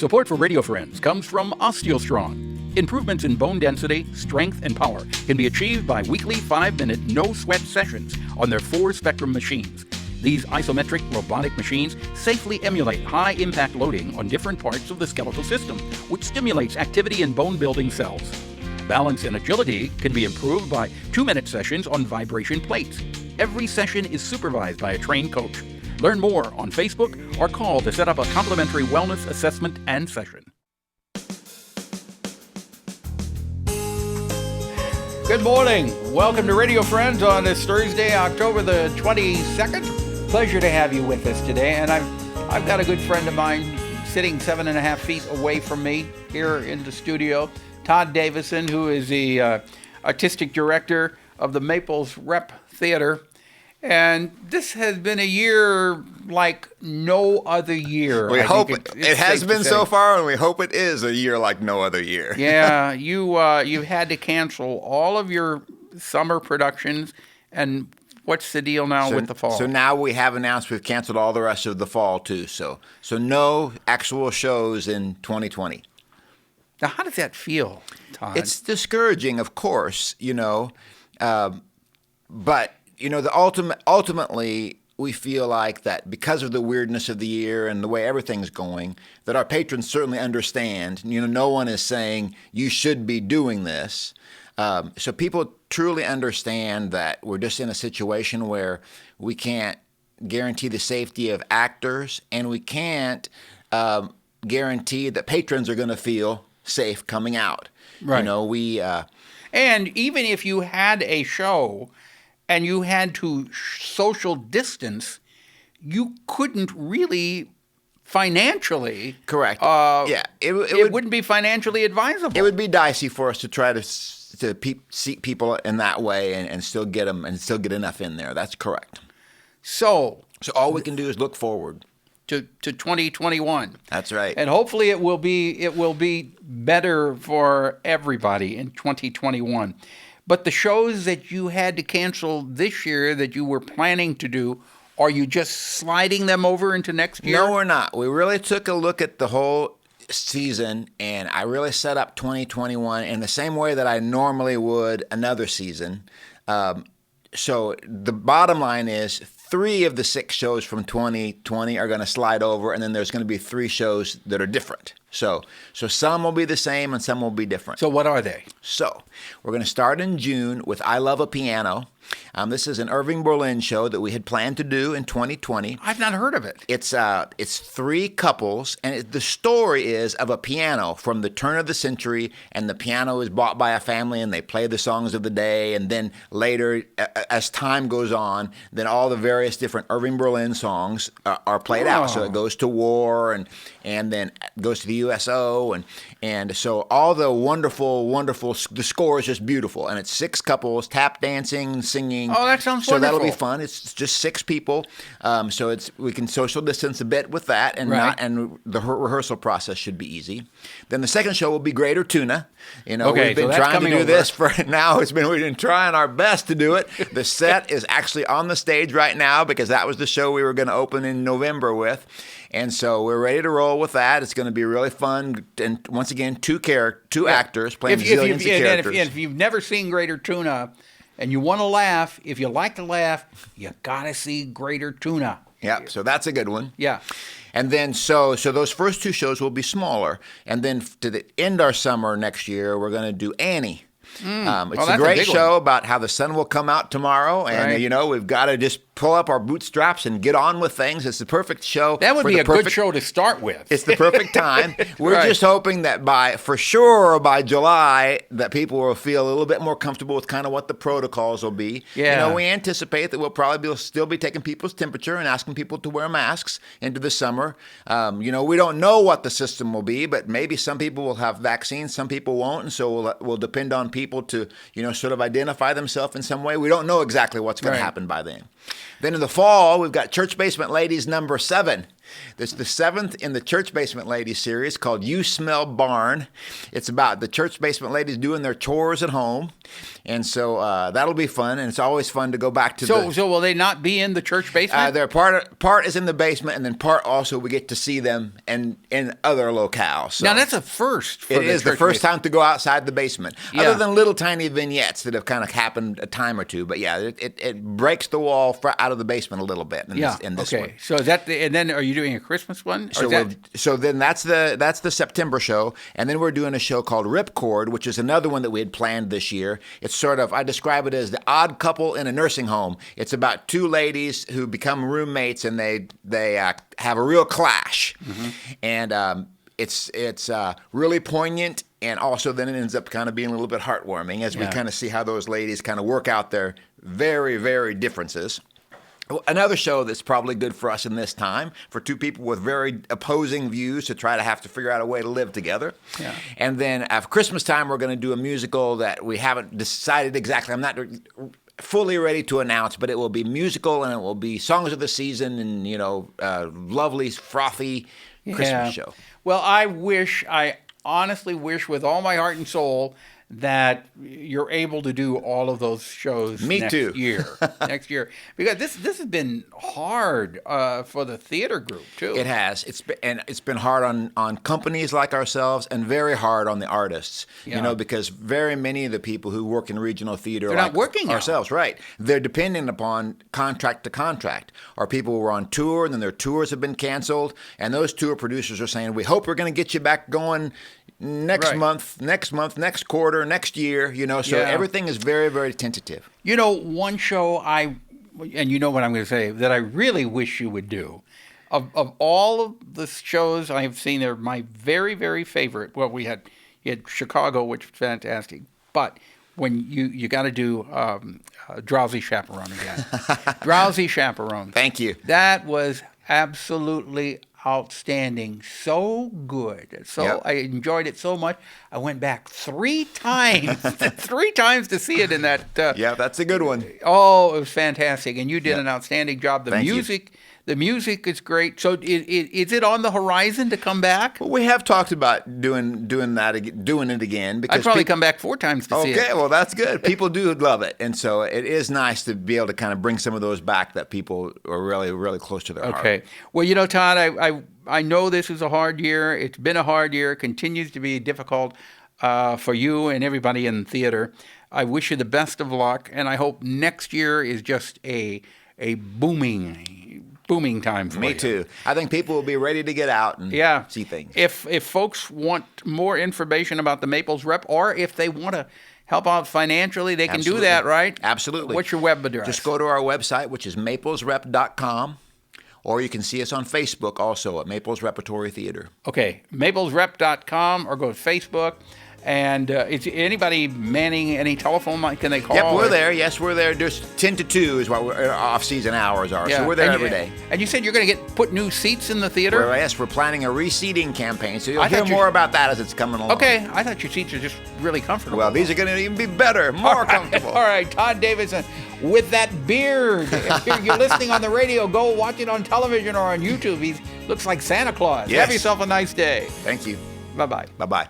Support for Radio Friends comes from OsteoStrong. Improvements in bone density, strength, and power can be achieved by weekly 5-minute no-sweat sessions on their 4-spectrum machines. These isometric robotic machines safely emulate high-impact loading on different parts of the skeletal system, which stimulates activity in bone-building cells. Balance and agility can be improved by 2-minute sessions on vibration plates. Every session is supervised by a trained coach. Learn more on Facebook or call to set up a complimentary wellness assessment and session. Good morning. Welcome to Radio Friends on this Thursday, October the 22nd. Pleasure to have you with us today. And I've got a good friend of mine sitting 7.5 feet away from me here in the studio, Todd Davison, who is the artistic director of the Maples Repertory Theatre. And this has been a year like no other year. We hope it has been so far, and we hope it is a year like no other year. Yeah, you had to cancel all of your summer productions, and what's the deal now with the fall? So now we have announced we've canceled all the rest of the fall too. So no actual shows in 2020. Now, how does that feel, Todd? It's discouraging, of course, but. Ultimately, we feel like that because of the weirdness of the year and the way everything's going, that our patrons certainly understand. No one is saying you should be doing this. So people truly understand that we're just in a situation where we can't guarantee the safety of actors, and we can't guarantee that patrons are going to feel safe coming out. Right. And even if you had a show and you had to social distance, you couldn't really financially. Correct. It wouldn't be financially advisable. It would be dicey for us to try to seat people in that way and still get them and still get enough in there. That's correct. So all we can do is look forward to 2021. That's right. And hopefully it will be better for everybody in 2021. But the shows that you had to cancel this year that you were planning to do, are you just sliding them over into next year? No, we're not. We really took a look at the whole season, and I really set up 2021 in the same way that I normally would another season. So the bottom line is 3 of the 6 shows from 2020 are going to slide over, and then there's going to be 3 shows that are different. So some will be the same and some will be different. So what are they? So we're going to start in June with I Love a Piano. This is an Irving Berlin show that we had planned to do in 2020. I've not heard of it. It's 3 couples, and the story is of a piano from the turn of the century, and the piano is bought by a family, and they play the songs of the day, and then later, as time goes on, then all the various different Irving Berlin songs are played out. So it goes to war, and then goes to the USO, and so all the wonderful, the score is just beautiful, and it's 6 couples tap dancing, singing. Oh, that sounds wonderful. So that'll be fun. It's just 6 people, so we can social distance a bit with that, and right. and the rehearsal process should be easy. Then the second show will be Greater Tuna. Okay, we've been trying to do this for now. We've been trying our best to do it. The set is actually on the stage right now because that was the show we were going to open in November with. And so we're ready to roll with that. It's going to be really fun. And once again, 2 actors playing zillions of characters. If you've never seen Greater Tuna and you want to laugh, if you like to laugh, you got to see Greater Tuna. Yeah, so that's a good one. Yeah. And then so those first 2 shows will be smaller. And then to end our summer next year, we're going to do Annie. It's a great show about how the sun will come out tomorrow, and right. We've got to just pull up our bootstraps and get on with things. It's the perfect show. That would be a good show to start with. It's the perfect time. We're right. just hoping that by July that people will feel a little bit more comfortable with kind of what the protocols will be. Yeah. We anticipate that we'll probably still be taking people's temperature and asking people to wear masks into the summer. We don't know what the system will be, but maybe some people will have vaccines, some people won't, and so we'll depend on people to, sort of identify themselves in some way. We don't know exactly what's going to happen by then. Then in the fall, we've got Church Basement Ladies number 7. This is the 7th in the Church Basement Ladies series called You Smell Barn. It's about the church basement ladies doing their chores at home. And so that'll be fun, and it's always fun to go back to So will they not be in the church basement? Their part is in the basement, and then part also we get to see them in other locales. So now, that's a first for it is the first time to go outside the basement, Yeah. other than little tiny vignettes that have kind of happened a time or two. But yeah, it breaks the wall out of the basement a little bit in this okay. one. So is that and then are you doing a Christmas one? Or So then that's the September show, and then we're doing a show called Ripcord, which is another one that we had planned this year. It's sort of, I describe it as the odd couple in a nursing home. It's about two ladies who become roommates, and they have a real clash, and it's really poignant, and also then it ends up kind of being a little bit heartwarming as we kind of see how those ladies kind of work out their very, very differences. Another show that's probably good for us in this time, for two people with very opposing views to try to have to figure out a way to live together. Yeah. And then at Christmas time, we're going to do a musical that we haven't decided exactly. I'm not fully ready to announce, but it will be musical, and it will be songs of the season and, lovely, frothy Christmas show. Well, I honestly wish with all my heart and soul that you're able to do all of those shows next year, because this has been hard for the theater group too. It has. It's been hard on companies like ourselves, and very hard on the artists. Because very many of the people who work in regional theater they're not working ourselves, right? They're dependent upon contract to contract, or people who are on tour and then their tours have been canceled, and those tour producers are saying, "We hope we're going to get you back going next month, next quarter, next year," so everything is very, very tentative. One show and you know what I'm going to say, that I really wish you would do, of all of the shows I have seen, they're my very, very favorite. Well, you had Chicago, which was fantastic, but when you got to do Drowsy Chaperone again. Drowsy Chaperone. Thank you. That was absolutely outstanding. So good. I enjoyed it so much. I went back 3 times, 3 times to see it in that. Yeah, that's a good one. Oh, it was fantastic. And you did an outstanding job. Thank you. The music is great. So is it on the horizon to come back? Well, we have talked about doing it again. Because I'd probably come back 4 times to see it. Okay, well, that's good. People do love it. And so it is nice to be able to kind of bring some of those back that people are really, really close to their heart. Okay. Well, Todd, I know this is a hard year. It's been a hard year. Continues to be difficult for you and everybody in theater. I wish you the best of luck, and I hope next year is just a booming time for you. Me too. I think people will be ready to get out and see things. If folks want more information about the Maples Rep, or if they want to help out financially, they can do that, right? Absolutely. What's your web address? Just go to our website, which is maplesrep.com, or you can see us on Facebook also at Maples Repertory Theatre. Okay, maplesrep.com, or go to Facebook. And is anybody manning any telephone line? Can they call? Yep, we're there. Yes, we're there. Just 10 to 2 is what our off-season hours are. So we're there every day. And you said you're going to put new seats in the theater? Well, yes, we're planning a reseating campaign. So you'll hear more about that as it's coming along. Okay, I thought your seats are just really comfortable. Well, these are going to even be better, more comfortable. All right, Todd Davison with that beard. If you're listening on the radio, go watch it on television or on YouTube. He looks like Santa Claus. Yes. Have yourself a nice day. Thank you. Bye-bye. Bye-bye.